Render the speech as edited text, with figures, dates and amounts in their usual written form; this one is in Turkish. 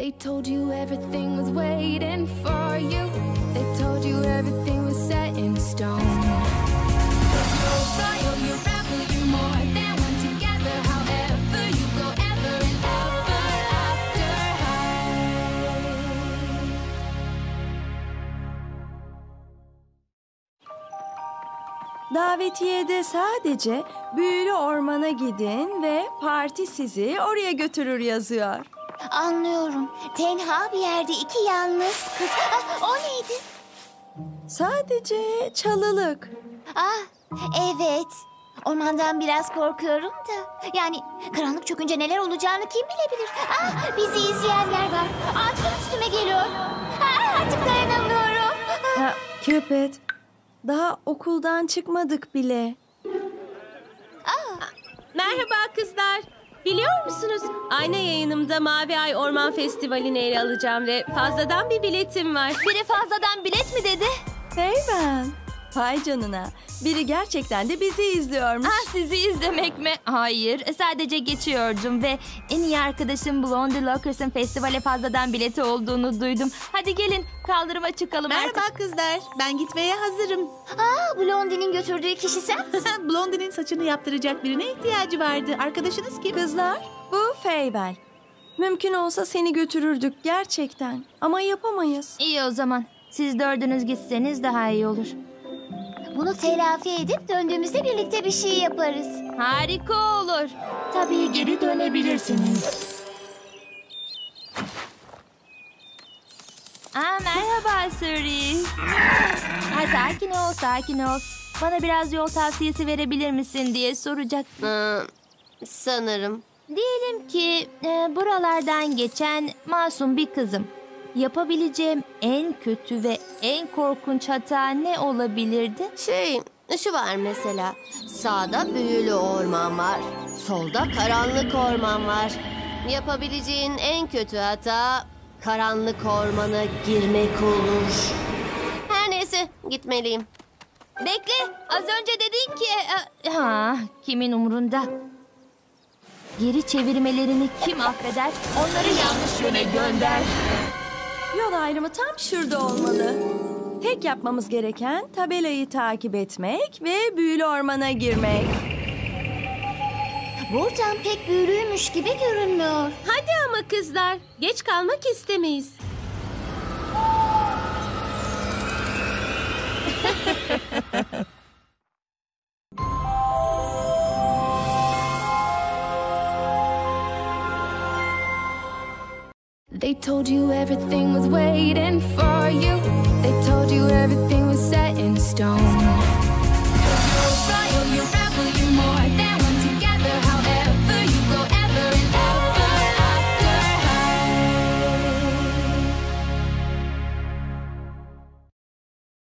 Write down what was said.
They told you everything was waiting for you. They told you everything was set in stone. You're royal, you're rebel, you're more than one together. However you go, ever and ever after high. Davetiyede sadece büyülü ormana gidin ve parti sizi oraya götürür yazıyor. Anlıyorum. Tenha bir yerde iki yalnız kız. Ah, o neydi? Sadece çalılık. Evet. Ormandan biraz korkuyorum da. Yani karanlık çökünce neler olacağını kim bilebilir? Bizi izleyenler var. Ağaçlar üstüme geliyor. Artık dayanamıyorum. Cupid, daha okuldan çıkmadık bile. Merhaba kızlar. Biliyor musunuz? Ayna yayınımda Mavi Ay Orman Festivali'ne ele alacağım ve fazladan bir biletim var. Biri fazladan bilet mi dedi? Hey ben. Vay canına. Biri gerçekten de bizi izliyormuş. Sizi izlemek mi? Hayır, sadece geçiyordum ve en iyi arkadaşım Blondie Lockers'ın festivale fazladan bileti olduğunu duydum. Hadi gelin kaldırıma çıkalım artık. Merhaba kızlar. Ben gitmeye hazırım. Blondie'nin götürdüğü kişi sen misin? Blondie'nin saçını yaptıracak birine ihtiyacı vardı. Arkadaşınız kim? Kızlar, bu Feybel. Mümkün olsa seni götürürdük gerçekten. Ama yapamayız. İyi o zaman. Siz dördünüz gitseniz daha iyi olur. Bunu telafi edip döndüğümüzde birlikte bir şey yaparız. Harika olur. Tabii geri dönebilirsiniz. Merhaba Cerise. Sakin ol, sakin ol. Bana biraz yol tavsiyesi verebilir misin diye soracak. Sanırım. Diyelim ki buralardan geçen masum bir kızım. Yapabileceğim en kötü ve en korkunç hata ne olabilirdi? Şu var mesela. Sağda büyülü orman var. Solda karanlık orman var. Yapabileceğin en kötü hata karanlık ormana girmek olur. Her neyse gitmeliyim. Bekle, az önce dedin ki... kimin umurunda? Geri çevirmelerini kim affeder? Onları yanlış yöne gönder. Yol ayrımı tam şurada olmalı. Tek yapmamız gereken tabelayı takip etmek ve büyülü ormana girmek. Buradan pek büyülüymüş gibi görünmüyor. Hadi ama kızlar. Geç kalmak istemeyiz. They told you everything was waiting for you. They told you everything